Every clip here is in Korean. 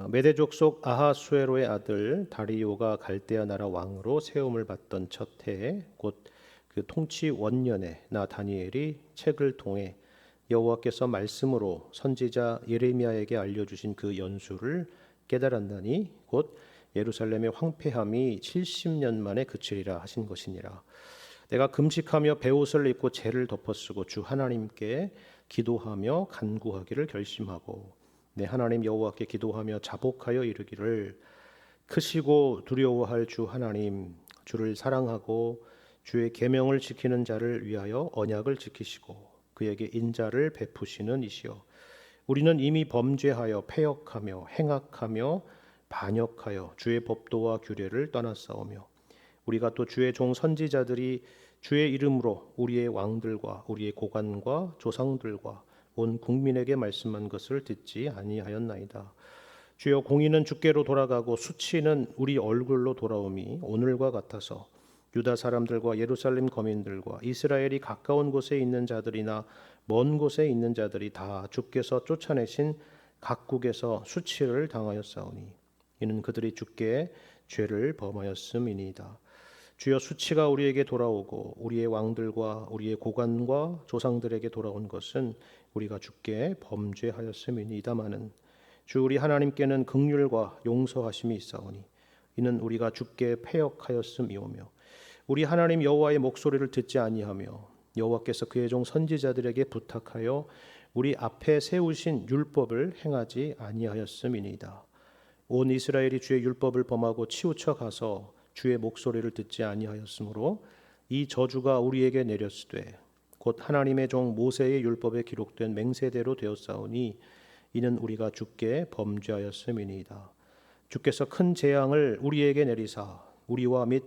메대 족속 아하수에로의 아들 다리오가 갈대아 나라 왕으로 세움을 받던 첫 해에 곧 그 통치 원년에 나 다니엘이 책을 통해 여호와께서 말씀으로 선지자 예레미야에게 알려주신 그 연수를 깨달았나니 곧 예루살렘의 황폐함이 70년 만에 그치리라 하신 것이니라. 내가 금식하며 베옷을 입고 재를 덮어쓰고 주 하나님께 기도하며 간구하기를 결심하고 내 하나님 여호와께 기도하며 자복하여 이르기를 크시고 두려워할 주 하나님, 주를 사랑하고 주의 계명을 지키는 자를 위하여 언약을 지키시고 그에게 인자를 베푸시는 이시여, 우리는 이미 범죄하여 패역하며 행악하며 반역하여 주의 법도와 규례를 떠났사오며 우리가 또 주의 종 선지자들이 주의 이름으로 우리의 왕들과 우리의 고관과 조상들과 온 국민에게 말씀한 것을 듣지 아니하였나이다. 주여, 공의는 주께로 돌아가고 수치는 우리 얼굴로 돌아옴이 오늘과 같아서 유다 사람들과 예루살렘 거민들과 이스라엘이 가까운 곳에 있는 자들이나 먼 곳에 있는 자들이 다 주께서 쫓아내신 각국에서 수치를 당하였사오니 이는 그들이 주께 죄를 범하였음이니이다. 주여, 수치가 우리에게 돌아오고 우리의 왕들과 우리의 고관과 조상들에게 돌아온 것은 우리가 주께 범죄하였음이니이다마는 주 우리 하나님께는 긍휼과 용서하심이 있사오니 이는 우리가 주께 패역하였음이오며 우리 하나님 여호와의 목소리를 듣지 아니하며 여호와께서 그의 종 선지자들에게 부탁하여 우리 앞에 세우신 율법을 행하지 아니하였음이니이다. 온 이스라엘이 주의 율법을 범하고 치우쳐 가서 주의 목소리를 듣지 아니하였으므로 이 저주가 우리에게 내렸으되 곧 하나님의 종 모세의 율법에 기록된 맹세대로 되었사오니 이는 우리가 주께 범죄하였음이니이다. 주께서 큰 재앙을 우리에게 내리사 우리와 및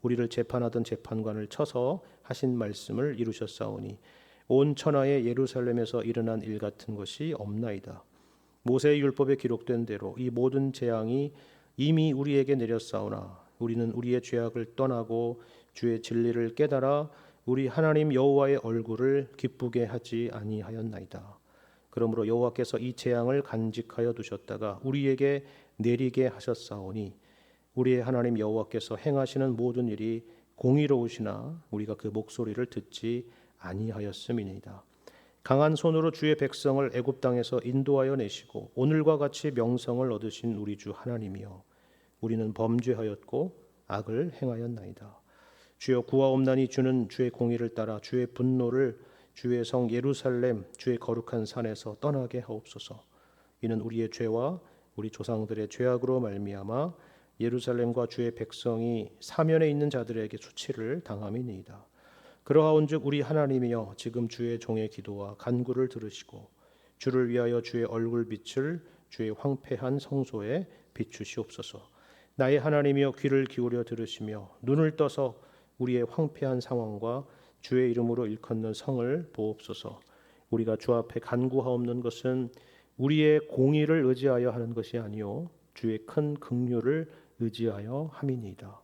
우리를 재판하던 재판관을 쳐서 하신 말씀을 이루셨사오니 온 천하의 예루살렘에서 일어난 일 같은 것이 없나이다. 모세의 율법에 기록된 대로 이 모든 재앙이 이미 우리에게 내렸사오나 우리는 우리의 죄악을 떠나고 주의 진리를 깨달아 우리 하나님 여호와의 얼굴을 기쁘게 하지 아니하였나이다. 그러므로 여호와께서 이 재앙을 간직하여 두셨다가 우리에게 내리게 하셨사오니 우리의 하나님 여호와께서 행하시는 모든 일이 공의로우시나 우리가 그 목소리를 듣지 아니하였음이니이다. 강한 손으로 주의 백성을 애굽 땅에서 인도하여 내시고 오늘과 같이 명성을 얻으신 우리 주 하나님이여, 우리는 범죄하였고 악을 행하였나이다. 주여, 구하옵나니 주는 주의 공의를 따라 주의 분노를 주의 성 예루살렘 주의 거룩한 산에서 떠나게 하옵소서. 이는 우리의 죄와 우리 조상들의 죄악으로 말미암아 예루살렘과 주의 백성이 사면에 있는 자들에게 수치를 당함이니이다. 그러하온즉 우리 하나님이여, 지금 주의 종의 기도와 간구를 들으시고 주를 위하여 주의 얼굴빛을 주의 황폐한 성소에 비추시옵소서. 나의 하나님이여, 귀를 기울여 들으시며 눈을 떠서 우리의 황폐한 상황과 주의 이름으로 일컫는 성을 보옵소서. 우리가 주 앞에 간구하옵는 것은 우리의 공의를 의지하여 하는 것이 아니요 주의 큰 긍휼을 의지하여 함이니이다.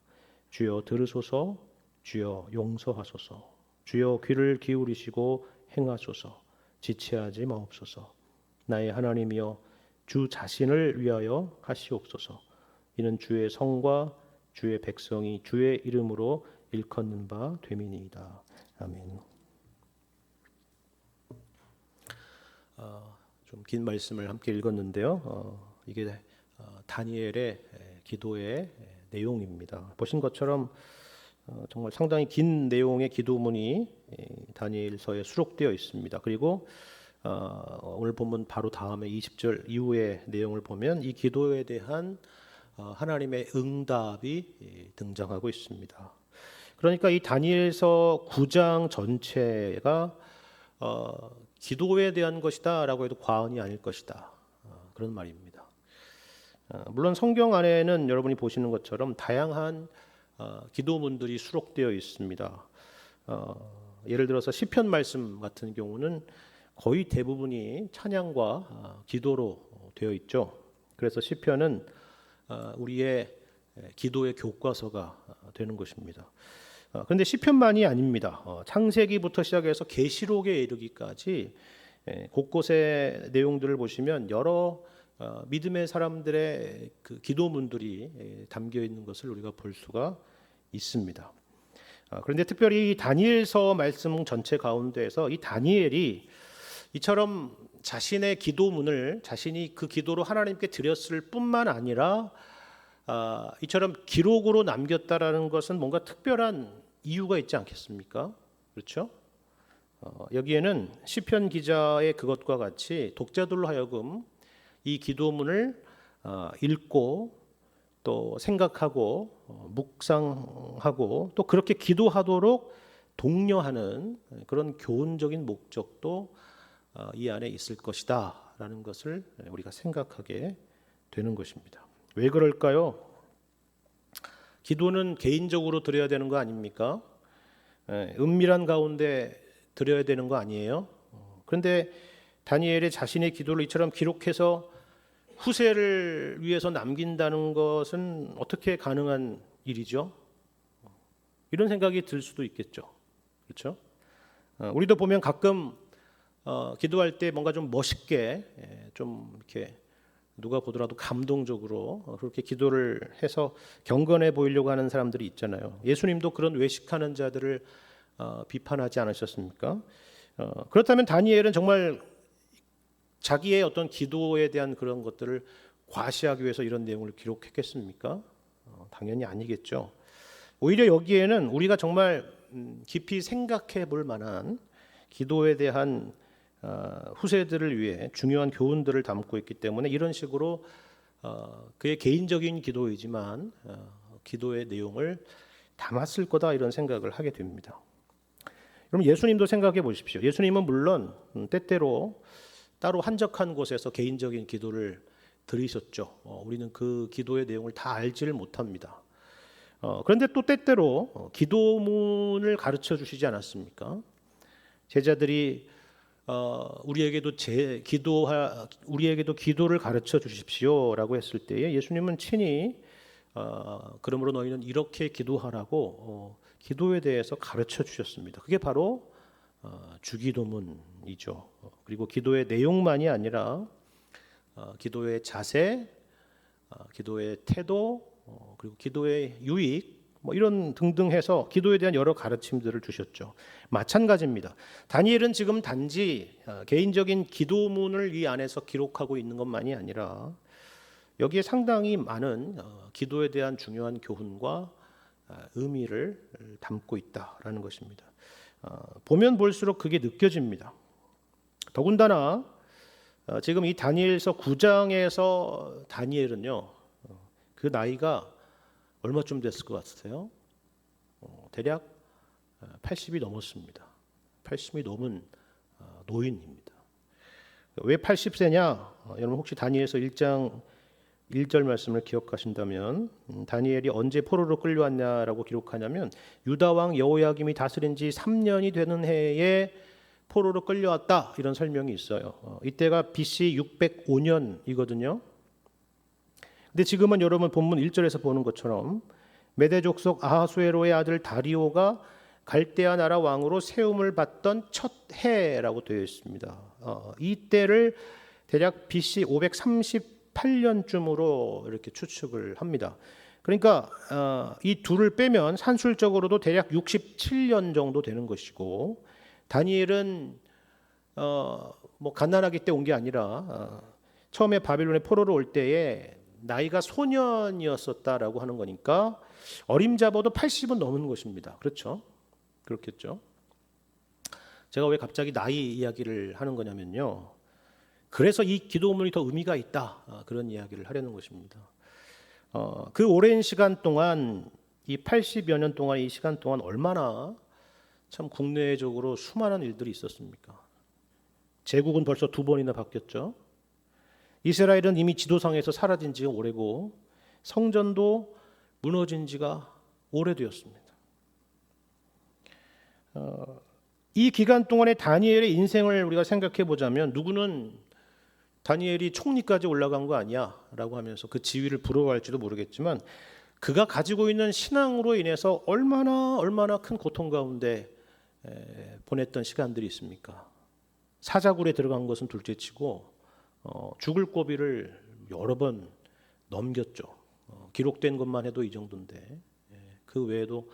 주여 들으소서. 주여 용서하소서. 주여 귀를 기울이시고 행하소서. 지체하지 마옵소서. 나의 하나님이여, 주 자신을 위하여 하시옵소서. 이는 주의 성과 주의 백성이 주의 이름으로 일컫는 바 됨이니이다. 아멘. 좀 긴 말씀을 함께 읽었는데요. 이게 다니엘의 기도의 내용입니다. 보신 것처럼 정말 상당히 긴 내용의 기도문이 다니엘서에 수록되어 있습니다. 그리고 오늘 본문 바로 다음에 20절 이후의 내용을 보면 이 기도에 대한 하나님의 응답이 등장하고 있습니다. 그러니까 이 다니엘서 9장 전체가 기도에 대한 것이다라고 해도 과언이 아닐 것이다, 그런 말입니다. 물론 성경 안에는 여러분이 보시는 것처럼 다양한 기도문들이 수록되어 있습니다. 예를 들어서 시편 말씀 같은 경우는 거의 대부분이 찬양과 기도로 되어 있죠. 그래서 시편은 우리의 기도의 교과서가 되는 것입니다. 그런데 시편만이 아닙니다. 창세기부터 시작해서 계시록에 이르기까지 곳곳의 내용들을 보시면 여러 믿음의 사람들의 그 기도문들이 담겨 있는 것을 우리가 볼 수가 있습니다. 그런데 특별히 이 다니엘서 말씀 전체 가운데에서 이 다니엘이 이처럼 자신의 기도문을 자신이 그 기도로 하나님께 드렸을 뿐만 아니라 이처럼 기록으로 남겼다라는 것은 뭔가 특별한 이유가 있지 않겠습니까? 그렇죠? 여기에는 시편 기자의 그것과 같이 독자들로 하여금 이 기도문을 읽고 또 생각하고 묵상하고 또 그렇게 기도하도록 독려하는 그런 교훈적인 목적도 이 안에 있을 것이다라는 것을 우리가 생각하게 되는 것입니다. 왜 그럴까요? 기도는 개인적으로 드려야 되는 거 아닙니까? 은밀한 가운데 드려야 되는 거 아니에요? 그런데 다니엘이 자신의 기도를 이처럼 기록해서 후세를 위해서 남긴다는 것은 어떻게 가능한 일이죠? 이런 생각이 들 수도 있겠죠. 그렇죠? 우리도 보면 가끔 기도할 때 뭔가 좀 멋있게 좀 이렇게 누가 보더라도 감동적으로 그렇게 기도를 해서 경건해 보이려고 하는 사람들이 있잖아요. 예수님도 그런 외식하는 자들을 비판하지 않으셨습니까? 그렇다면 다니엘은 정말 자기의 어떤 기도에 대한 그런 것들을 과시하기 위해서 이런 내용을 기록했겠습니까? 당연히 아니겠죠. 오히려 여기에는 우리가 정말 깊이 생각해 볼 만한 기도에 대한 후세들을 위해 중요한 교훈들을 담고 있기 때문에 이런 식으로 그의 개인적인 기도이지만 기도의 내용을 담았을 거다 이런 생각을 하게 됩니다. 그럼 예수님도 생각해 보십시오. 예수님은 물론 때때로 따로 한적한 곳에서 개인적인 기도를 드리셨죠. 우리는 그 기도의 내용을 다 알지를 못합니다. 그런데 또 때때로 기도문을 가르쳐 주시지 않았습니까? 제자들이 우리에게도 기도를 가르쳐 주십시오라고 했을 때에 예수님은 친히 그러므로 너희는 이렇게 기도하라고 기도에 대해서 가르쳐 주셨습니다. 그게 바로 주기도문이죠. 그리고 기도의 내용만이 아니라 기도의 자세, 기도의 태도, 그리고 기도의 유익 이런 등등 해서 기도에 대한 여러 가르침들을 주셨죠. 마찬가지입니다. 다니엘은 지금 단지 개인적인 기도문을 이 안에서 기록하고 있는 것만이 아니라 여기에 상당히 많은 기도에 대한 중요한 교훈과 의미를 담고 있다라는 것입니다. 보면 볼수록 그게 느껴집니다. 더군다나 지금 이 다니엘서 9장에서 다니엘은요, 그 나이가 얼마쯤 됐을 것 같으세요? 대략 80이 넘었습니다. 80이 넘은 노인입니다. 왜 80세냐? 여러분 혹시 다니엘서 1장 1절 말씀을 기억하신다면 다니엘이 언제 포로로 끌려왔냐라고 기록하냐면 유다 왕 여호야김이 다스린 지 3년이 되는 해에 포로로 끌려왔다 이런 설명이 있어요. 이때가 BC 605년이거든요. 근데 지금은 여러분 본문 1절에서 보는 것처럼 메대 족속 아하수에로의 아들 다리오가 갈대아 나라 왕으로 세움을 받던 첫 해라고 되어 있습니다. 이때를 대략 BC 538년쯤으로 이렇게 추측을 합니다. 그러니까 이 둘을 빼면 산술적으로도 대략 67년 정도 되는 것이고 다니엘은 뭐 갓난아기 때 온 게 아니라 처음에 바빌론에 포로로 올 때에 나이가 소년이었었다라고 하는 거니까 어림잡아도 80은 넘은 것입니다. 그렇죠? 그렇겠죠? 제가 왜 갑자기 나이 이야기를 하는 거냐면요. 그래서 이 기도문이 더 의미가 있다. 그런 이야기를 하려는 것입니다. 그 오랜 시간 동안 이 80여 년 동안 이 시간 동안 얼마나 참 국내적으로 수많은 일들이 있었습니까? 제국은 벌써 2번이나 바뀌었죠. 이스라엘은 이미 지도상에서 사라진 지가 오래고 성전도 무너진 지가 오래되었습니다. 이 기간 동안의 다니엘의 인생을 우리가 생각해 보자면 누구는 다니엘이 총리까지 올라간 거 아니야 라고 하면서 그 지위를 부러워할지도 모르겠지만 그가 가지고 있는 신앙으로 인해서 얼마나 큰 고통 가운데 보냈던 시간들이 있습니까? 사자굴에 들어간 것은 둘째치고 죽을 고비를 여러 번 넘겼죠. 기록된 것만 해도 이 정도인데 그 외에도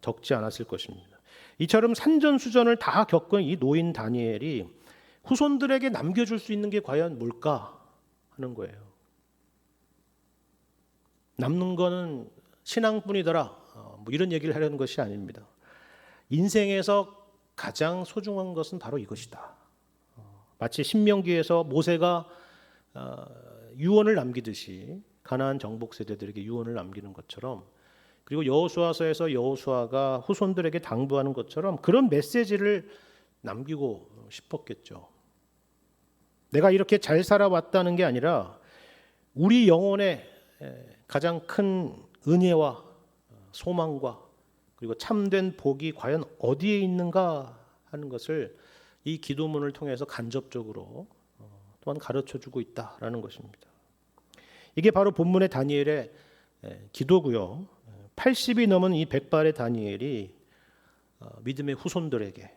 적지 않았을 것입니다. 이처럼 산전수전을 다 겪은 이 노인 다니엘이 후손들에게 남겨줄 수 있는 게 과연 뭘까 하는 거예요. 남는 거는 신앙뿐이더라. 뭐 이런 얘기를 하려는 것이 아닙니다. 인생에서 가장 소중한 것은 바로 이것이다. 마치 신명기에서 모세가 유언을 남기듯이 가나안 정복 세대들에게 유언을 남기는 것처럼, 그리고 여호수아서에서 여호수아가 후손들에게 당부하는 것처럼 그런 메시지를 남기고 싶었겠죠. 내가 이렇게 잘 살아왔다는 게 아니라 우리 영혼의 가장 큰 은혜와 소망과 그리고 참된 복이 과연 어디에 있는가 하는 것을 이 기도문을 통해서 간접적으로 또한 가르쳐주고 있다라는 것입니다. 이게 바로 본문의 다니엘의 기도고요. 80이 넘은 이 백발의 다니엘이 믿음의 후손들에게,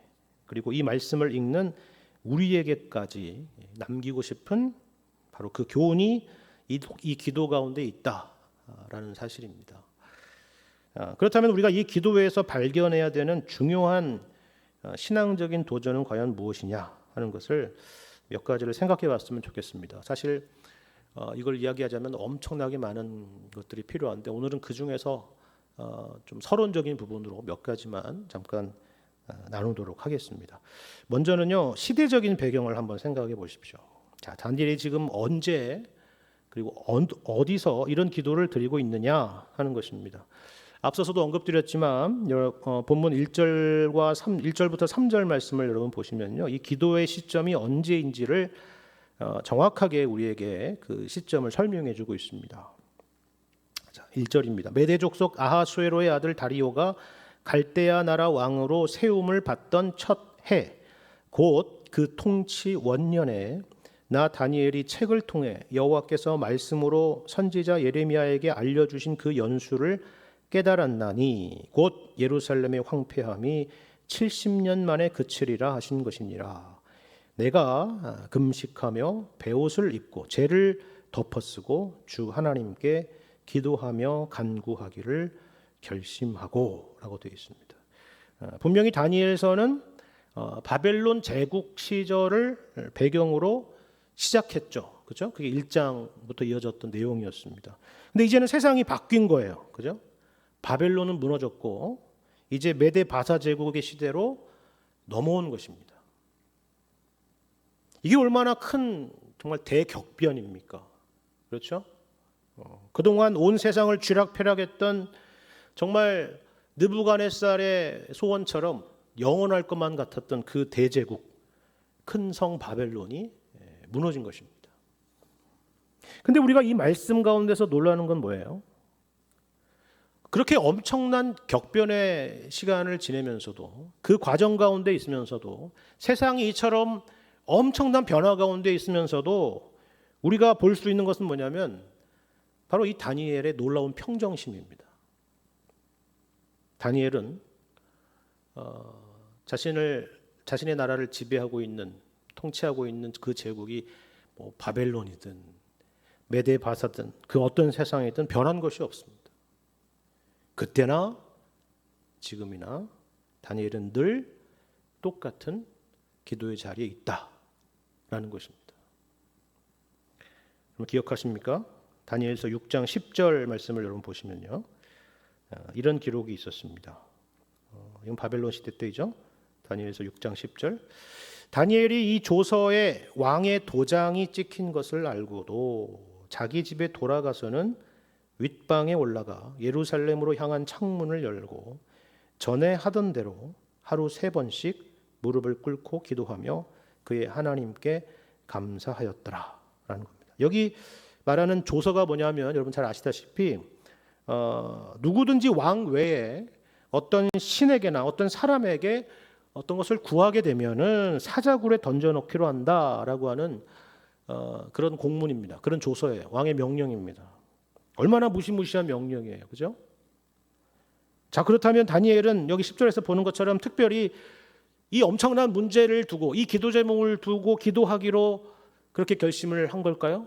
그리고 이 말씀을 읽는 우리에게까지 남기고 싶은 바로 그 교훈이 이 기도 가운데 있다라는 사실입니다. 그렇다면 우리가 이 기도회에서 발견해야 되는 중요한 신앙적인 도전은 과연 무엇이냐 하는 것을 몇 가지를 생각해 봤으면 좋겠습니다. 사실 이걸 이야기하자면 엄청나게 많은 것들이 필요한데 오늘은 그 중에서 좀 서론적인 부분으로 몇 가지만 잠깐 나누도록 하겠습니다. 먼저는요, 시대적인 배경을 한번 생각해 보십시오. 자, 다니엘이 지금 언제 그리고 어디서 이런 기도를 드리고 있느냐 하는 것입니다. 앞서서도 언급드렸지만 본문 1절부터 3절 말씀을 여러분 보시면요, 이 기도의 시점이 언제인지를 정확하게 우리에게 그 시점을 설명해 주고 있습니다. 자, 1절입니다. 메대 족속 아하수에로의 아들 다리오가 갈대아 나라 왕으로 세움을 받던 첫 해, 곧 그 통치 원년에 나 다니엘이 책을 통해 여호와께서 말씀으로 선지자 예레미야에게 알려주신 그 연수를 깨달았나니 곧 예루살렘의 황폐함이 70년 만에 그치리라 하신 것이니라. 내가 금식하며 베옷을 입고 죄를 덮어쓰고 주 하나님께 기도하며 간구하기를 결심하고 라고 되어 있습니다. 분명히 다니엘서는 바벨론 제국 시절을 배경으로 시작했죠. 그죠? 그게 1장부터 이어졌던 내용이었습니다. 근데 이제는 세상이 바뀐 거예요. 그죠? 바벨론은 무너졌고 이제 메데 바사 제국의 시대로 넘어온 것입니다. 이게 얼마나 큰 정말 대격변입니까? 그렇죠? 그동안 온 세상을 쥐락펴락했던 정말 느부갓네살의 소원처럼 영원할 것만 같았던 그 대제국, 큰 성 바벨론이 무너진 것입니다. 근데 우리가 이 말씀 가운데서 놀라는 건 뭐예요? 그렇게 엄청난 격변의 시간을 지내면서도, 그 과정 가운데 있으면서도, 세상이 이처럼 엄청난 변화 가운데 있으면서도 우리가 볼 수 있는 것은 뭐냐면 바로 이 다니엘의 놀라운 평정심입니다. 다니엘은 자신의 나라를 지배하고 있는, 통치하고 있는 그 제국이 뭐 바벨론이든 메데 바사든 그 어떤 세상이든 변한 것이 없습니다. 그때나 지금이나 다니엘은 늘 똑같은 기도의 자리에 있다라는 것입니다. 그럼 기억하십니까? 다니엘서 6장 10절 말씀을 여러분 보시면요, 이런 기록이 있었습니다. 이건 바벨론 시대 때이죠. 다니엘서 6장 10절. 다니엘이 이 조서에 왕의 도장이 찍힌 것을 알고도 자기 집에 돌아가서는 윗방에 올라가 예루살렘으로 향한 창문을 열고 전에 하던 대로 하루 3번씩 무릎을 꿇고 기도하며 그의 하나님께 감사하였더라 라는 겁니다. 여기 말하는 조서가 뭐냐면 여러분 잘 아시다시피 누구든지 왕 외에 어떤 신에게나 어떤 사람에게 어떤 것을 구하게 되면은 사자굴에 던져넣기로 한다라고 하는 그런 공문입니다. 그런 조서예요. 왕의 명령입니다. 얼마나 무시무시한 명령이에요. 그죠? 자, 그렇다면 다니엘은 여기 10절에서 보는 것처럼 특별히 이 엄청난 문제를 두고 이 기도 제목을 두고 기도하기로 그렇게 결심을 한 걸까요?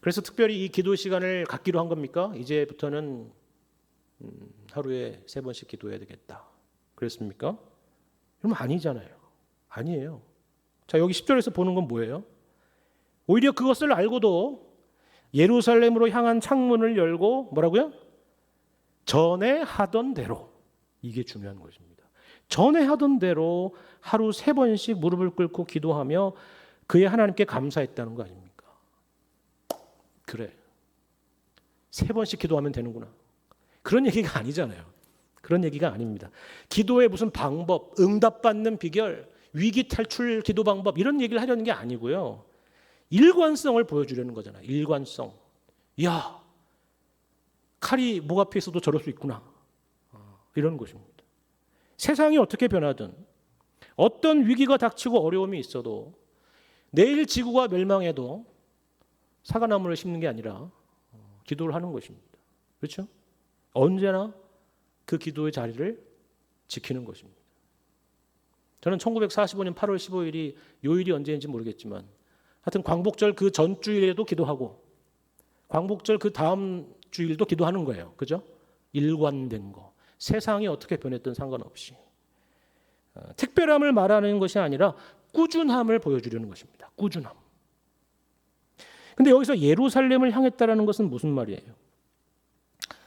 그래서 특별히 이 기도 시간을 갖기로 한 겁니까? 이제부터는 하루에 3번씩 기도해야 되겠다. 그랬습니까? 그러면 아니잖아요. 아니에요. 자, 여기 10절에서 보는 건 뭐예요? 오히려 그것을 알고도 예루살렘으로 향한 창문을 열고 뭐라고요? 전에 하던 대로. 이게 중요한 것입니다. 전에 하던 대로 하루 3번씩 무릎을 꿇고 기도하며 그의 하나님께 감사했다는 거 아닙니까? 그래. 3번씩 기도하면 되는구나. 그런 얘기가 아니잖아요. 그런 얘기가 아닙니다. 기도의 무슨 방법, 응답받는 비결, 위기 탈출 기도 방법 이런 얘기를 하려는 게 아니고요. 일관성을 보여주려는 거잖아요. 일관성. 야, 칼이 목 앞에 있어도 저럴 수 있구나. 이런 것입니다. 세상이 어떻게 변하든 어떤 위기가 닥치고 어려움이 있어도 내일 지구가 멸망해도 사과나무를 심는 게 아니라 기도를 하는 것입니다. 그렇죠? 언제나 그 기도의 자리를 지키는 것입니다. 저는 1945년 8월 15일이 요일이 언제인지 모르겠지만 하여튼 광복절 그 전주일에도 기도하고 광복절 그 다음 주일도 기도하는 거예요. 그죠? 일관된 거. 세상이 어떻게 변했든 상관없이. 특별함을 말하는 것이 아니라 꾸준함을 보여주려는 것입니다. 꾸준함. 근데 여기서 예루살렘을 향했다라는 것은 무슨 말이에요?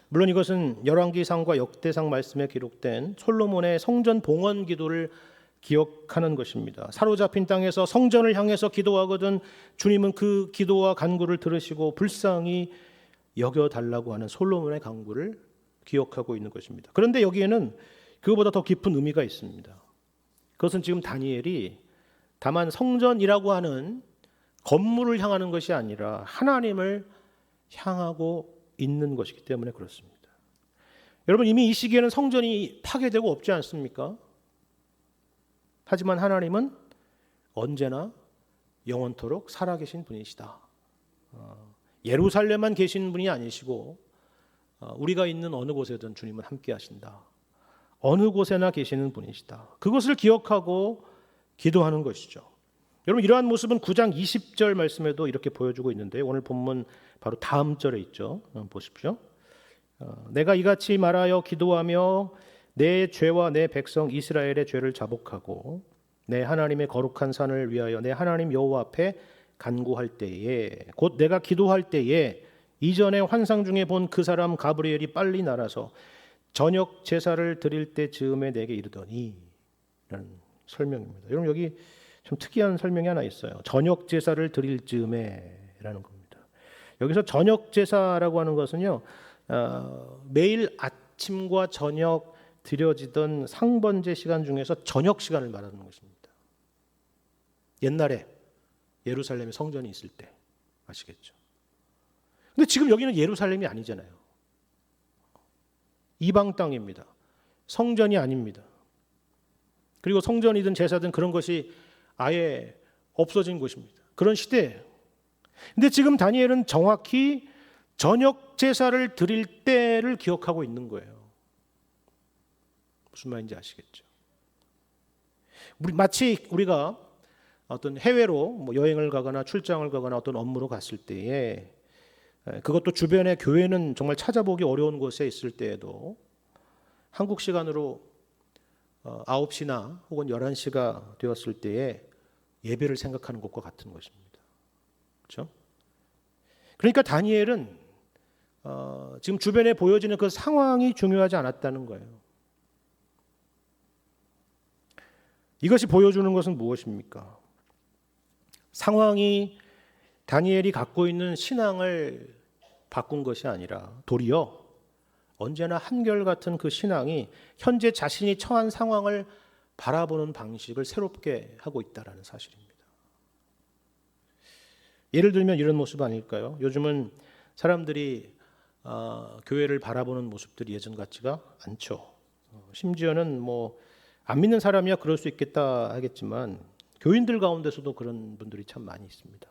물론 이것은 열왕기상과 역대상 말씀에 기록된 솔로몬의 성전 봉헌 기도를 기억하는 것입니다. 사로잡힌 땅에서 성전을 향해서 기도하거든 주님은 그 기도와 간구를 들으시고 불쌍히 여겨달라고 하는 솔로몬의 간구를 기억하고 있는 것입니다. 그런데 여기에는 그것보다 더 깊은 의미가 있습니다. 그것은 지금 다니엘이 다만 성전이라고 하는 건물을 향하는 것이 아니라 하나님을 향하고 있는 것이기 때문에 그렇습니다. 여러분 이미 이 시기에는 성전이 파괴되고 없지 않습니까? 하지만 하나님은 언제나 영원토록 살아계신 분이시다. 예루살렘만 계신 분이 아니시고 우리가 있는 어느 곳에든 주님은 함께 하신다. 어느 곳에나 계시는 분이시다. 그것을 기억하고 기도하는 것이죠. 여러분 이러한 모습은 9장 20절 말씀에도 이렇게 보여주고 있는데 오늘 본문 바로 다음 절에 있죠. 보십시오. 내가 이같이 말하여 기도하며 내 죄와 내 백성 이스라엘의 죄를 자복하고 내 하나님의 거룩한 산을 위하여 내 하나님 여호와 앞에 간구할 때에 곧 내가 기도할 때에 이전에 환상 중에 본 그 사람 가브리엘이 빨리 날아서 저녁 제사를 드릴 때 즈음에 내게 이르더니 라는 설명입니다. 여러분 여기 좀 특이한 설명이 하나 있어요. 저녁 제사를 드릴 즈음에 라는 겁니다. 여기서 저녁 제사라고 하는 것은요 매일 아침과 저녁 드려지던 상번제 시간 중에서 저녁 시간을 말하는 것입니다. 옛날에 예루살렘에 성전이 있을 때 아시겠죠? 근데 지금 여기는 예루살렘이 아니잖아요. 이방 땅입니다. 성전이 아닙니다. 그리고 성전이든 제사든 그런 것이 아예 없어진 곳입니다. 그런 시대예요. 근데 지금 다니엘은 정확히 저녁 제사를 드릴 때를 기억하고 있는 거예요. 무슨 말인지 아시겠죠? 마치 우리가 어떤 해외로 여행을 가거나 출장을 가거나 어떤 업무로 갔을 때에 그것도 주변에 교회는 정말 찾아보기 어려운 곳에 있을 때에도 한국 시간으로 9시나 혹은 11시가 되었을 때에 예배를 생각하는 것과 같은 것입니다. 그렇죠? 그러니까 다니엘은 지금 주변에 보여지는 그 상황이 중요하지 않았다는 거예요. 이것이 보여주는 것은 무엇입니까? 상황이 다니엘이 갖고 있는 신앙을 바꾼 것이 아니라 도리어 언제나 한결같은 그 신앙이 현재 자신이 처한 상황을 바라보는 방식을 새롭게 하고 있다는 사실입니다. 예를 들면 이런 모습 아닐까요? 요즘은 사람들이 교회를 바라보는 모습들이 예전 같지가 않죠. 심지어는 안 믿는 사람이야 그럴 수 있겠다 하겠지만 교인들 가운데서도 그런 분들이 참 많이 있습니다.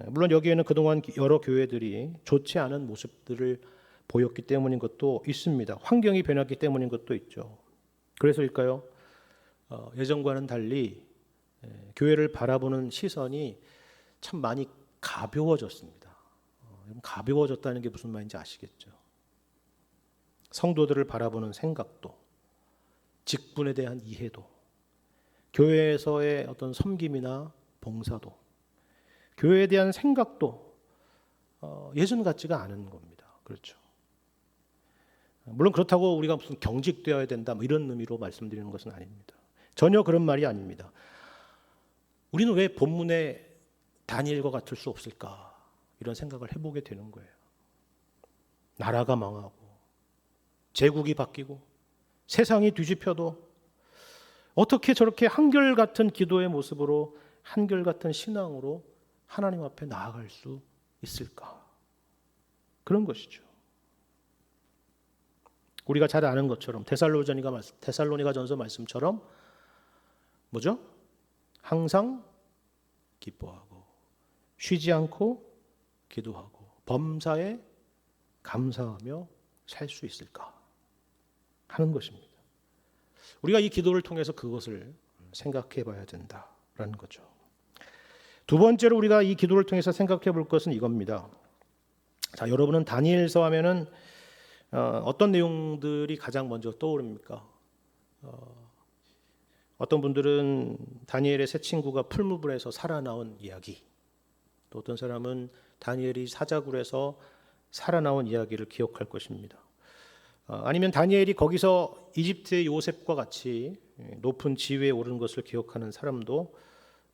물론 여기에는 그동안 여러 교회들이 좋지 않은 모습들을 보였기 때문인 것도 있습니다. 환경이 변했기 때문인 것도 있죠. 그래서일까요? 예전과는 달리 교회를 바라보는 시선이 참 많이 가벼워졌습니다. 가벼워졌다는 게 무슨 말인지 아시겠죠? 성도들을 바라보는 생각도, 직분에 대한 이해도, 교회에서의 어떤 섬김이나 봉사도, 교회에 대한 생각도 예전 같지가 않은 겁니다. 그렇죠? 물론 그렇다고 우리가 무슨 경직되어야 된다 이런 의미로 말씀드리는 것은 아닙니다. 전혀 그런 말이 아닙니다. 우리는 왜 본문에 다니엘과 같을 수 없을까? 이런 생각을 해보게 되는 거예요. 나라가 망하고 제국이 바뀌고 세상이 뒤집혀도 어떻게 저렇게 한결같은 기도의 모습으로 한결같은 신앙으로 하나님 앞에 나아갈 수 있을까? 그런 것이죠. 우리가 잘 아는 것처럼 데살로니가전서 말씀처럼 뭐죠? 항상 기뻐하고 쉬지 않고 기도하고 범사에 감사하며 살 수 있을까 하는 것입니다. 우리가 이 기도를 통해서 그것을 생각해 봐야 된다라는 거죠. 두 번째로 우리가 이 기도를 통해서 생각해 볼 것은 이겁니다. 자, 여러분은 다니엘서 하면은 어떤 내용들이 가장 먼저 떠오릅니까? 어떤 분들은 다니엘의 세 친구가 풀무불에서 살아나온 이야기, 또 어떤 사람은 다니엘이 사자굴에서 살아나온 이야기를 기억할 것입니다. 아니면 다니엘이 거기서 이집트의 요셉과 같이 높은 지위에 오른 것을 기억하는 사람도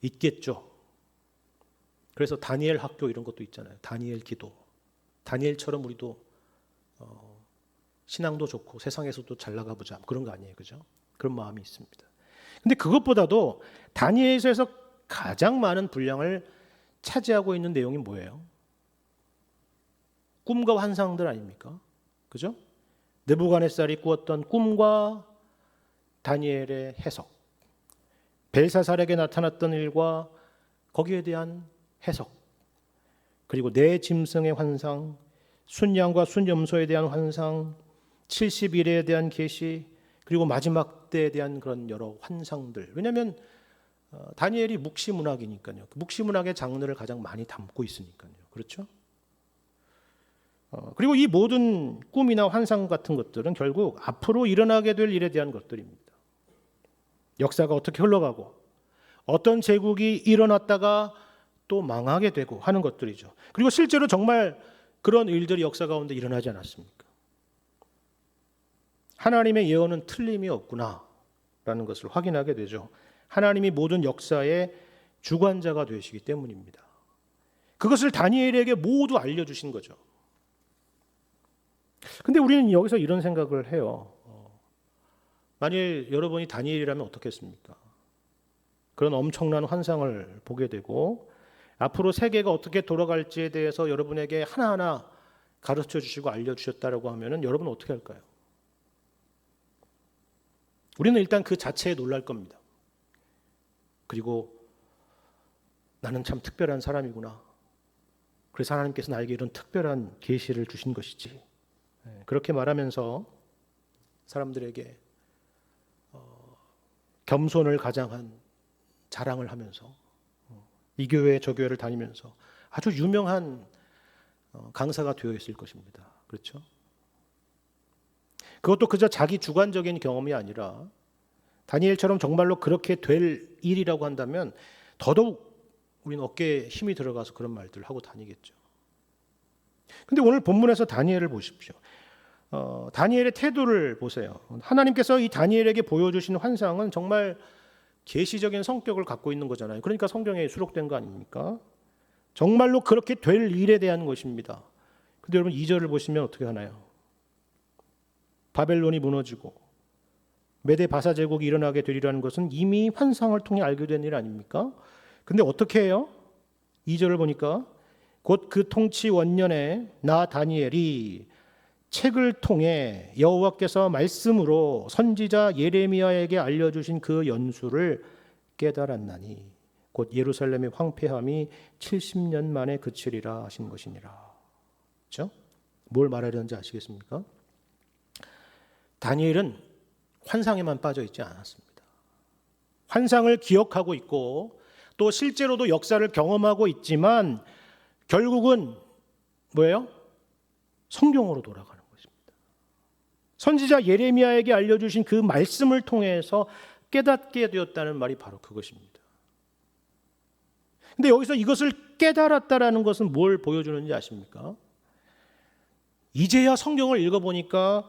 있겠죠. 그래서 다니엘 학교 이런 것도 있잖아요. 다니엘 기도. 다니엘처럼 우리도 신앙도 좋고 세상에서도 잘 나가보자 그런 거 아니에요, 그죠? 그런 마음이 있습니다. 근데 그것보다도 다니엘서에서 가장 많은 분량을 차지하고 있는 내용이 뭐예요? 꿈과 환상들 아닙니까? 그죠? 느부갓네살이 꾸었던 꿈과 다니엘의 해석, 벨사살에게 나타났던 일과 거기에 대한 해석, 그리고 네 짐승의 환상, 순양과 순염소에 대한 환상, 70일에 대한 계시, 그리고 마지막 때에 대한 그런 여러 환상들. 왜냐하면 다니엘이 묵시문학이니까요. 묵시문학의 장르를 가장 많이 담고 있으니까요. 그렇죠? 그리고 이 모든 꿈이나 환상 같은 것들은 결국 앞으로 일어나게 될 일에 대한 것들입니다. 역사가 어떻게 흘러가고 어떤 제국이 일어났다가 또 망하게 되고 하는 것들이죠. 그리고 실제로 정말 그런 일들이 역사 가운데 일어나지 않았습니까? 하나님의 예언은 틀림이 없구나라는 것을 확인하게 되죠. 하나님이 모든 역사의 주관자가 되시기 때문입니다. 그것을 다니엘에게 모두 알려주신 거죠. 근데 우리는 여기서 이런 생각을 해요. 만일 여러분이 다니엘이라면 어떻겠습니까? 그런 엄청난 환상을 보게 되고 앞으로 세계가 어떻게 돌아갈지에 대해서 여러분에게 하나하나 가르쳐 주시고 알려주셨다라고 하면은 여러분은 어떻게 할까요? 우리는 일단 그 자체에 놀랄 겁니다. 그리고 나는 참 특별한 사람이구나. 그래서 하나님께서 나에게 이런 특별한 계시를 주신 것이지. 그렇게 말하면서 사람들에게 겸손을 가장한 자랑을 하면서 이 교회 저 교회를 다니면서 아주 유명한 강사가 되어 있을 것입니다. 그렇죠? 그것도 그저 자기 주관적인 경험이 아니라 다니엘처럼 정말로 그렇게 될 일이라고 한다면 더더욱 우리는 어깨에 힘이 들어가서 그런 말들을 하고 다니겠죠. 근데 오늘 본문에서 다니엘을 보십시오. 다니엘의 태도를 보세요. 하나님께서 이 다니엘에게 보여주신 환상은 정말 계시적인 성격을 갖고 있는 거잖아요. 그러니까 성경에 수록된 거 아닙니까? 정말로 그렇게 될 일에 대한 것입니다. 근데 여러분 2절을 보시면 어떻게 하나요? 바벨론이 무너지고 메데 바사 제국이 일어나게 되리라는 것은 이미 환상을 통해 알게 된 일 아닙니까? 근데 어떻게 해요? 2절을 보니까 곧 그 통치 원년에 나 다니엘이 책을 통해 여호와께서 말씀으로 선지자 예레미야에게 알려주신 그 연수를 깨달았나니 곧 예루살렘의 황폐함이 70년 만에 그치리라 하신 것이니라. 그렇죠? 뭘 말하려는지 아시겠습니까? 다니엘은 환상에만 빠져 있지 않았습니다. 환상을 기억하고 있고 또 실제로도 역사를 경험하고 있지만 결국은 뭐예요? 성경으로 돌아가는 것입니다. 선지자 예레미야에게 알려주신 그 말씀을 통해서 깨닫게 되었다는 말이 바로 그것입니다. 근데 여기서 이것을 깨달았다라는 것은 뭘 보여주는지 아십니까? 이제야 성경을 읽어보니까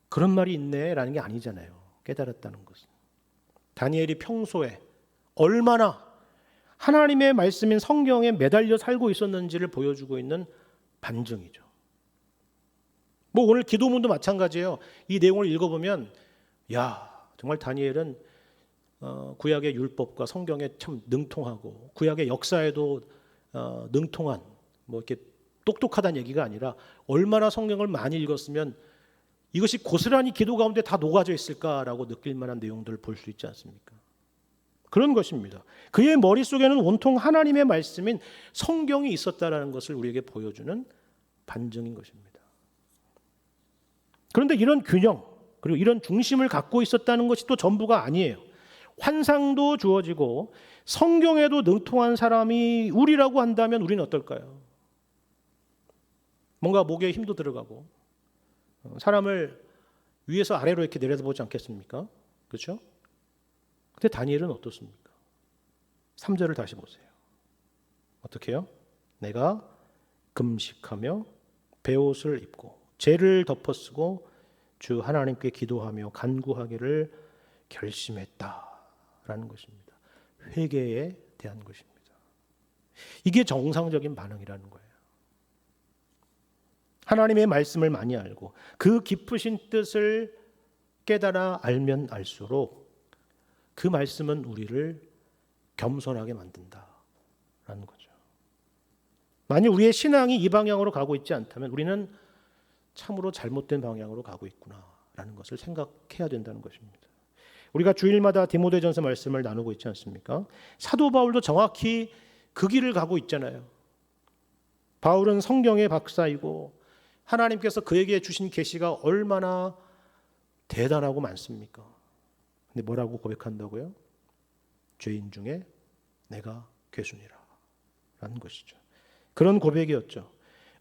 그런 말이 있네라는 게 아니잖아요. 깨달았다는 것은. 다니엘이 평소에 얼마나 하나님의 말씀인 성경에 매달려 살고 있었는지를 보여주고 있는 반증이죠. 뭐 오늘 기도문도 마찬가지예요. 이 내용을 읽어보면 야, 정말 다니엘은 구약의 율법과 성경에 참 능통하고 구약의 역사에도 능통한 뭐 이렇게 똑똑하다는 얘기가 아니라 얼마나 성경을 많이 읽었으면 이것이 고스란히 기도 가운데 다 녹아져 있을까라고 느낄 만한 내용들을 볼 수 있지 않습니까? 그런 것입니다. 그의 머릿속에는 온통 하나님의 말씀인 성경이 있었다라는 것을 우리에게 보여주는 반증인 것입니다. 그런데 이런 균형 그리고 이런 중심을 갖고 있었다는 것이 또 전부가 아니에요. 환상도 주어지고 성경에도 능통한 사람이 우리라고 한다면 우리는 어떨까요? 뭔가 목에 힘도 들어가고 사람을 위에서 아래로 이렇게 내려다보지 않겠습니까? 그렇죠? 근데 다니엘은 어떻습니까? 3절을 다시 보세요. 어떻게 해요? 내가 금식하며 베옷을 입고 죄를 덮어쓰고 주 하나님께 기도하며 간구하기를 결심했다라는 것입니다. 회개에 대한 것입니다. 이게 정상적인 반응이라는 거예요. 하나님의 말씀을 많이 알고 그 깊으신 뜻을 깨달아 알면 알수록 그 말씀은 우리를 겸손하게 만든다라는 거죠. 만약 우리의 신앙이 이 방향으로 가고 있지 않다면 우리는 참으로 잘못된 방향으로 가고 있구나라는 것을 생각해야 된다는 것입니다. 우리가 주일마다 디모데전서 말씀을 나누고 있지 않습니까? 사도 바울도 정확히 그 길을 가고 있잖아요. 바울은 성경의 박사이고 하나님께서 그에게 주신 계시가 얼마나 대단하고 많습니까? 근데 뭐라고 고백한다고요? 죄인 중에 내가 괴순이라 라는 것이죠. 그런 고백이었죠.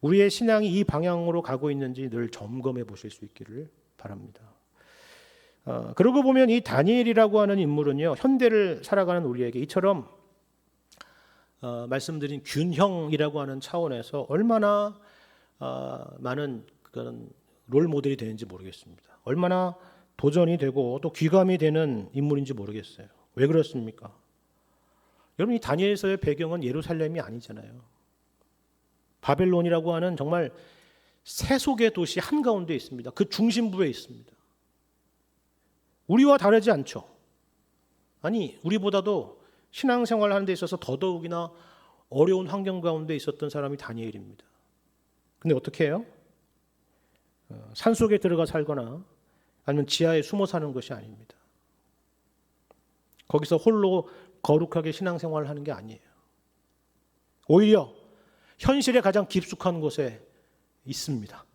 우리의 신앙이 이 방향으로 가고 있는지 늘 점검해 보실 수 있기를 바랍니다. 그러고 보면 이 다니엘이라고 하는 인물은요, 현대를 살아가는 우리에게 이처럼 말씀드린 균형이라고 하는 차원에서 얼마나 많은 그런 롤 모델이 되는지 모르겠습니다. 얼마나 도전이 되고 또 귀감이 되는 인물인지 모르겠어요. 왜 그렇습니까? 여러분, 이 다니엘서의 배경은 예루살렘이 아니잖아요. 바벨론이라고 하는 정말 세속의 도시 한가운데 있습니다. 그 중심부에 있습니다. 우리와 다르지 않죠. 아니, 우리보다도 신앙생활 하는 데 있어서 더더욱이나 어려운 환경 가운데 있었던 사람이 다니엘입니다. 근데 어떻게 해요? 산속에 들어가 살거나 아니면 지하에 숨어 사는 것이 아닙니다. 거기서 홀로 거룩하게 신앙생활을 하는 게 아니에요. 오히려 현실에 가장 깊숙한 곳에 있습니다.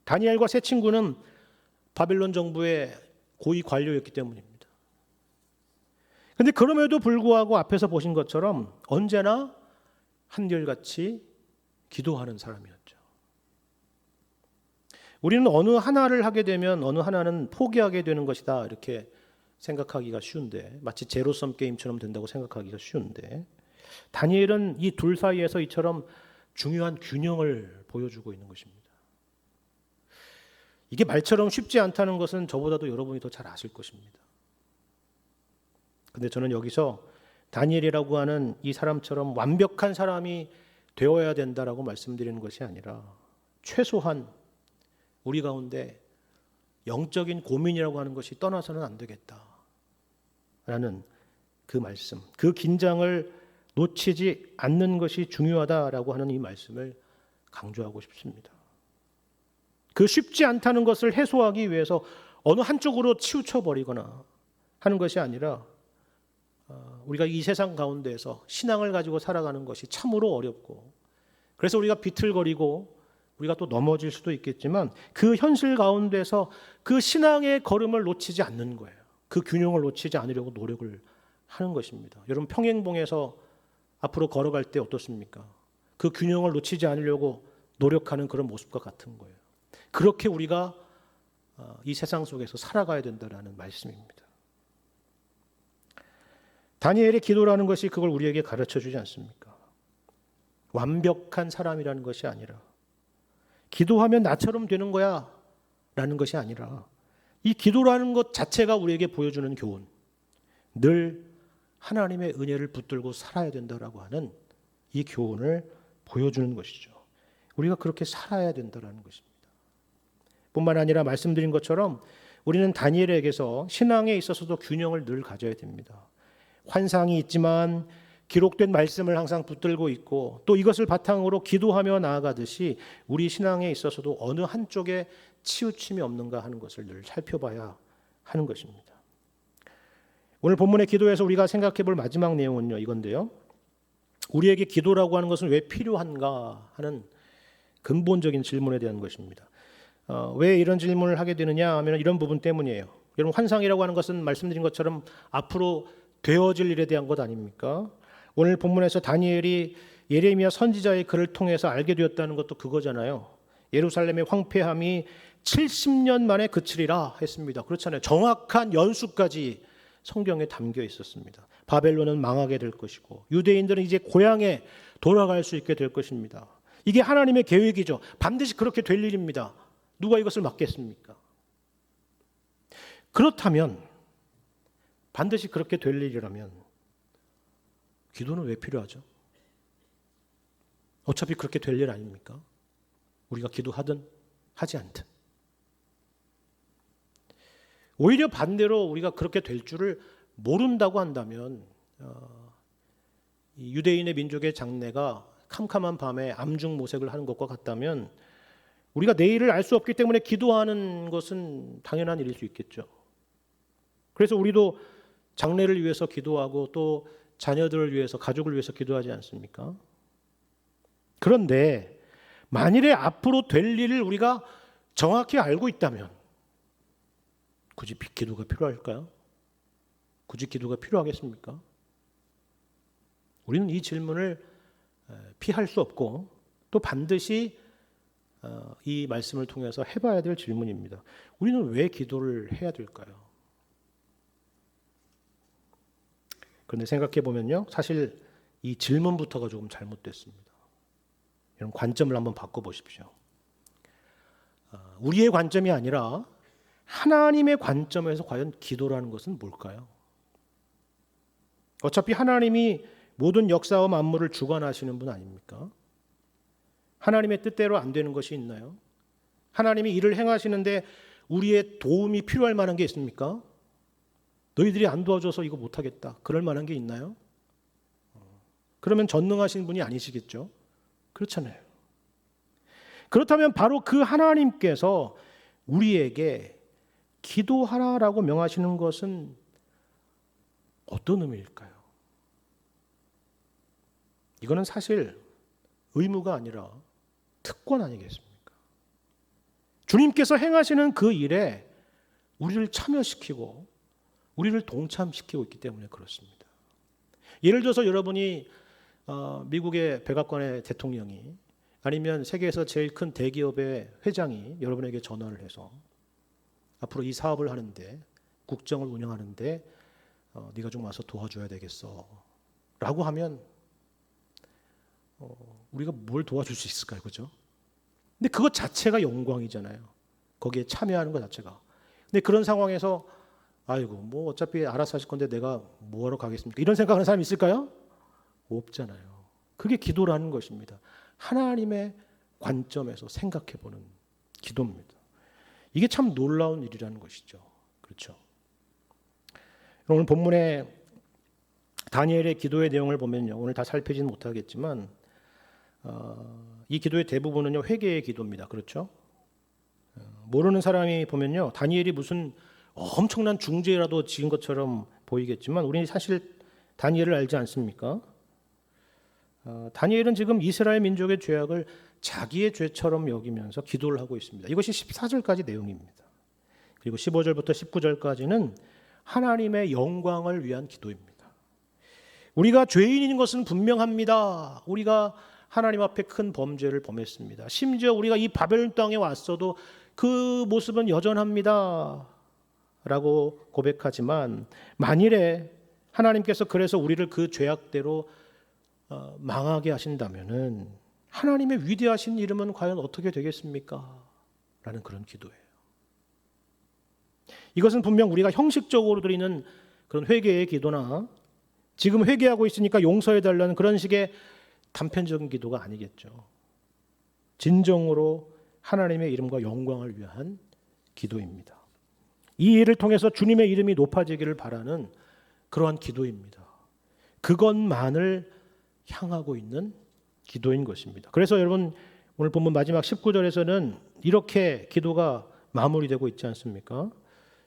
다니엘과 세 친구는 바벨론 정부의 고위 관료였기 때문입니다. 그런데 그럼에도 불구하고 앞에서 보신 것처럼 언제나 한결같이 기도하는 사람이었죠. 우리는 어느 하나를 하게 되면 어느 하나는 포기하게 되는 것이다 이렇게 생각하기가 쉬운데, 마치 제로섬 게임처럼 된다고 생각하기가 쉬운데, 다니엘은 이 둘 사이에서 이처럼 중요한 균형을 보여주고 있는 것입니다. 이게 말처럼 쉽지 않다는 것은 저보다도 여러분이 더 잘 아실 것입니다. 근데 저는 여기서 다니엘이라고 하는 이 사람처럼 완벽한 사람이 되어야 된다라고 말씀드리는 것이 아니라 최소한 우리 가운데 영적인 고민이라고 하는 것이 떠나서는 안 되겠다라는 그 말씀, 그 긴장을 놓치지 않는 것이 중요하다라고 하는 이 말씀을 강조하고 싶습니다. 그 쉽지 않다는 것을 해소하기 위해서 어느 한쪽으로 치우쳐버리거나 하는 것이 아니라 우리가 이 세상 가운데에서 신앙을 가지고 살아가는 것이 참으로 어렵고, 그래서 우리가 비틀거리고 우리가 또 넘어질 수도 있겠지만 그 현실 가운데서 그 신앙의 걸음을 놓치지 않는 거예요. 그 균형을 놓치지 않으려고 노력을 하는 것입니다. 여러분, 평행봉에서 앞으로 걸어갈 때 어떻습니까? 그 균형을 놓치지 않으려고 노력하는 그런 모습과 같은 거예요. 그렇게 우리가 이 세상 속에서 살아가야 된다는 말씀입니다. 다니엘의 기도라는 것이 그걸 우리에게 가르쳐 주지 않습니까? 완벽한 사람이라는 것이 아니라, 기도하면 나처럼 되는 거야 라는 것이 아니라, 이 기도라는 것 자체가 우리에게 보여주는 교훈, 늘 하나님의 은혜를 붙들고 살아야 된다라고 하는 이 교훈을 보여주는 것이죠. 우리가 그렇게 살아야 된다는 것입니다. 뿐만 아니라 말씀드린 것처럼 우리는 다니엘에게서 신앙에 있어서도 균형을 늘 가져야 됩니다. 환상이 있지만 기록된 말씀을 항상 붙들고 있고, 또 이것을 바탕으로 기도하며 나아가듯이 우리 신앙에 있어서도 어느 한쪽에 치우침이 없는가 하는 것을 늘 살펴봐야 하는 것입니다. 오늘 본문의 기도에서 우리가 생각해 볼 마지막 내용은요, 이건데요. 우리에게 기도라고 하는 것은 왜 필요한가 하는 근본적인 질문에 대한 것입니다. 왜 이런 질문을 하게 되느냐 하면 이런 부분 때문이에요. 여러분, 환상이라고 하는 것은 말씀드린 것처럼 앞으로 되어질 일에 대한 것 아닙니까? 오늘 본문에서 다니엘이 예레미야 선지자의 글을 통해서 알게 되었다는 것도 그거잖아요. 예루살렘의 황폐함이 70년 만에 그치리라 했습니다. 그렇잖아요. 정확한 연수까지 성경에 담겨 있었습니다. 바벨론은 망하게 될 것이고 유대인들은 이제 고향에 돌아갈 수 있게 될 것입니다. 이게 하나님의 계획이죠. 반드시 그렇게 될 일입니다. 누가 이것을 막겠습니까? 그렇다면, 반드시 그렇게 될 일이라면 기도는 왜 필요하죠? 어차피 그렇게 될 일 아닙니까? 우리가 기도하든 하지 않든. 오히려 반대로 우리가 그렇게 될 줄을 모른다고 한다면, 이 유대인의 민족의 장래가 캄캄한 밤에 암중모색을 하는 것과 같다면, 우리가 내일을 알 수 없기 때문에 기도하는 것은 당연한 일일 수 있겠죠. 그래서 우리도 장래를 위해서 기도하고 또 자녀들을 위해서, 가족을 위해서 기도하지 않습니까? 그런데 만일에 앞으로 될 일을 우리가 정확히 알고 있다면 굳이 기도가 필요할까요? 굳이 기도가 필요하겠습니까? 우리는 이 질문을 피할 수 없고 또 반드시 이 말씀을 통해서 해봐야 될 질문입니다. 우리는 왜 기도를 해야 될까요? 그런데 생각해 보면요, 사실 이 질문부터가 조금 잘못됐습니다. 여러분, 관점을 한번 바꿔보십시오. 우리의 관점이 아니라 하나님의 관점에서 과연 기도라는 것은 뭘까요? 어차피 하나님이 모든 역사와 만물을 주관하시는 분 아닙니까? 하나님의 뜻대로 안 되는 것이 있나요? 하나님이 일을 행하시는데 우리의 도움이 필요할 만한 게 있습니까? 너희들이 안 도와줘서 이거 못하겠다, 그럴 만한 게 있나요? 그러면 전능하신 분이 아니시겠죠? 그렇잖아요. 그렇다면 바로 그 하나님께서 우리에게 기도하라라고 명하시는 것은 어떤 의미일까요? 이거는 사실 의무가 아니라 특권 아니겠습니까? 주님께서 행하시는 그 일에 우리를 참여시키고 우리를 동참시키고 있기 때문에 그렇습니다. 예를 들어서 여러분이 미국의 백악관의 대통령이 아니면 세계에서 제일 큰 대기업의 회장이 여러분에게 전화를 해서 앞으로 이 사업을 하는데, 국정을 운영하는데 네가 좀 와서 도와줘야 되겠어 라고 하면 우리가 뭘 도와줄 수 있을까요? 그죠? 근데 그것 자체가 영광이잖아요. 거기에 참여하는 것 자체가. 근데 그런 상황에서 아이고 뭐 어차피 알아서 하실 건데 내가 뭐하러 가겠습니까? 이런 생각하는 사람이 있을까요? 없잖아요. 그게 기도라는 것입니다. 하나님의 관점에서 생각해보는 기도입니다. 이게 참 놀라운 일이라는 것이죠. 그렇죠? 오늘 본문에 다니엘의 기도의 내용을 보면요, 오늘 다 살피지는 못하겠지만 이 기도의 대부분은요 회개의 기도입니다. 그렇죠? 모르는 사람이 보면요 다니엘이 무슨 엄청난 중죄라도 지은 것처럼 보이겠지만 우리는 사실 다니엘을 알지 않습니까? 다니엘은 지금 이스라엘 민족의 죄악을 자기의 죄처럼 여기면서 기도를 하고 있습니다. 이것이 14절까지 내용입니다. 그리고 15절부터 19절까지는 하나님의 영광을 위한 기도입니다. 우리가 죄인인 것은 분명합니다. 우리가 하나님 앞에 큰 범죄를 범했습니다. 심지어 우리가 이 바벨론 땅에 왔어도 그 모습은 여전합니다 라고 고백하지만, 만일에 하나님께서 그래서 우리를 그 죄악대로 망하게 하신다면은 하나님의 위대하신 이름은 과연 어떻게 되겠습니까? 라는 그런 기도예요. 이것은 분명 우리가 형식적으로 드리는 그런 회개의 기도나 지금 회개하고 있으니까 용서해달라는 그런 식의 단편적인 기도가 아니겠죠. 진정으로 하나님의 이름과 영광을 위한 기도입니다. 이 일을 통해서 주님의 이름이 높아지기를 바라는 그러한 기도입니다. 그것만을 향하고 있는 기도인 것입니다. 그래서 여러분, 오늘 본문 마지막 19절에서는 이렇게 기도가 마무리되고 있지 않습니까?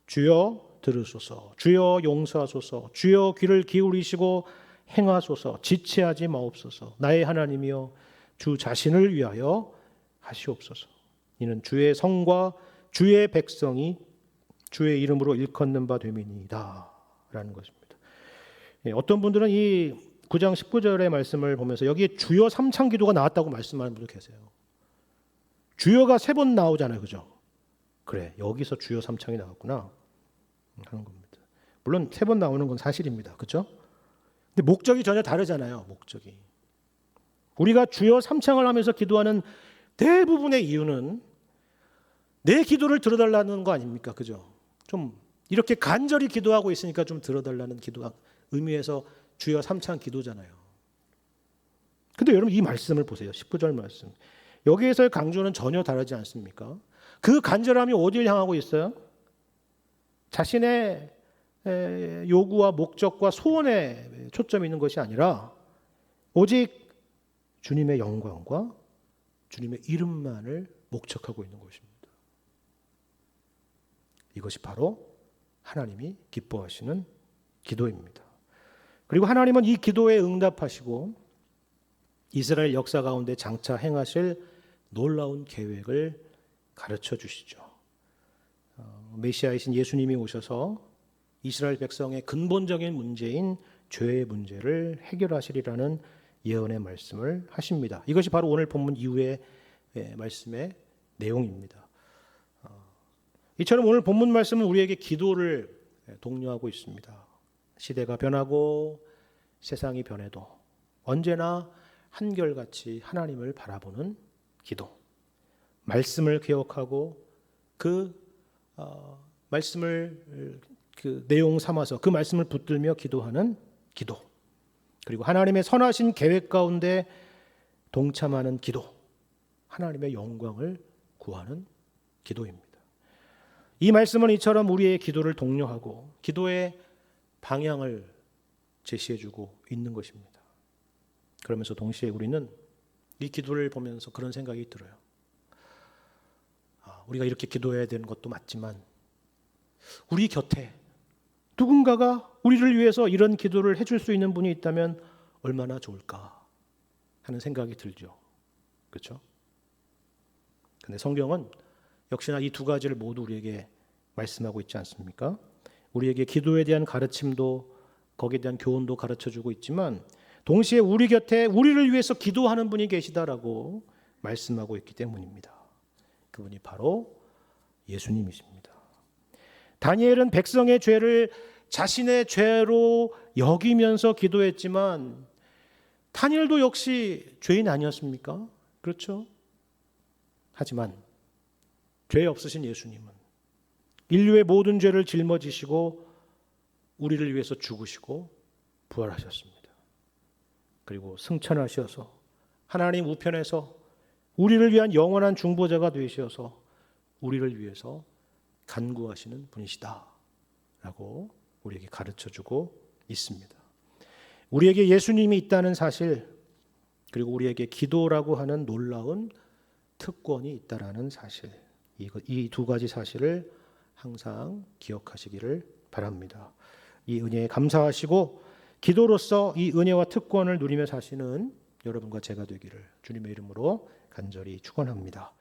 주여 들으소서, 주여 용서하소서, 주여 귀를 기울이시고 행하소서, 지체하지 마옵소서. 나의 하나님이여, 주 자신을 위하여 하시옵소서. 이는 주의 성과 주의 백성이 주의 이름으로 일컫는 바 됨이니이다 라는 것입니다. 어떤 분들은 이 9장 19절의 말씀을 보면서 여기에 주여 삼창 기도가 나왔다고 말씀하는 분도 계세요. 주여가 3번 나오잖아요, 그죠? 그래, 여기서 주여 삼창이 나왔구나 하는 겁니다. 물론 3번 나오는 건 사실입니다, 그렇죠? 근데 목적이 전혀 다르잖아요. 목적이, 우리가 주여 삼창을 하면서 기도하는 대부분의 이유는 내 기도를 들어달라는 거 아닙니까, 그죠? 좀 이렇게 간절히 기도하고 있으니까 좀 들어달라는 기도가 의미에서 주여 삼창 기도잖아요. 근데 여러분, 이 말씀을 보세요. 19절 말씀. 여기에서의 강조는 전혀 다르지 않습니까? 그 간절함이 어디를 향하고 있어요? 자신의 요구와 목적과 소원에 초점이 있는 것이 아니라 오직 주님의 영광과 주님의 이름만을 목적하고 있는 것입니다. 이것이 바로 하나님이 기뻐하시는 기도입니다. 그리고 하나님은 이 기도에 응답하시고 이스라엘 역사 가운데 장차 행하실 놀라운 계획을 가르쳐 주시죠. 메시아이신 예수님이 오셔서 이스라엘 백성의 근본적인 문제인 죄의 문제를 해결하시리라는 예언의 말씀을 하십니다. 이것이 바로 오늘 본문 이후의 말씀의 내용입니다. 이처럼 오늘 본문 말씀은 우리에게 기도를 독려하고 있습니다. 시대가 변하고 세상이 변해도 언제나 한결같이 하나님을 바라보는 기도, 말씀을 기억하고 그 말씀을 그 내용 삼아서 그 말씀을 붙들며 기도하는 기도, 그리고 하나님의 선하신 계획 가운데 동참하는 기도, 하나님의 영광을 구하는 기도입니다. 이 말씀은 이처럼 우리의 기도를 독려하고 기도의 방향을 제시해주고 있는 것입니다. 그러면서 동시에 우리는 이 기도를 보면서 그런 생각이 들어요. 우리가 이렇게 기도해야 되는 것도 맞지만 우리 곁에 누군가가 우리를 위해서 이런 기도를 해줄 수 있는 분이 있다면 얼마나 좋을까 하는 생각이 들죠. 그렇죠? 근데 성경은 역시나 이 2가지를 모두 우리에게 말씀하고 있지 않습니까? 우리에게 기도에 대한 가르침도 거기에 대한 교훈도 가르쳐주고 있지만 동시에 우리 곁에 우리를 위해서 기도하는 분이 계시다라고 말씀하고 있기 때문입니다. 그분이 바로 예수님이십니다. 다니엘은 백성의 죄를 자신의 죄로 여기면서 기도했지만 다니엘도 역시 죄인 아니었습니까? 그렇죠? 하지만 죄 없으신 예수님은 인류의 모든 죄를 짊어지시고 우리를 위해서 죽으시고 부활하셨습니다. 그리고 승천하셔서 하나님 우편에서 우리를 위한 영원한 중보자가 되셔서 우리를 위해서 간구하시는 분이시다 라고 우리에게 가르쳐주고 있습니다. 우리에게 예수님이 있다는 사실, 그리고 우리에게 기도라고 하는 놀라운 특권이 있다라는 사실, 이 2가지 사실을 항상 기억하시기를 바랍니다. 이 은혜에 감사하시고 기도로서 이 은혜와 특권을 누리며 사시는 여러분과 제가 되기를 주님의 이름으로 간절히 축원합니다.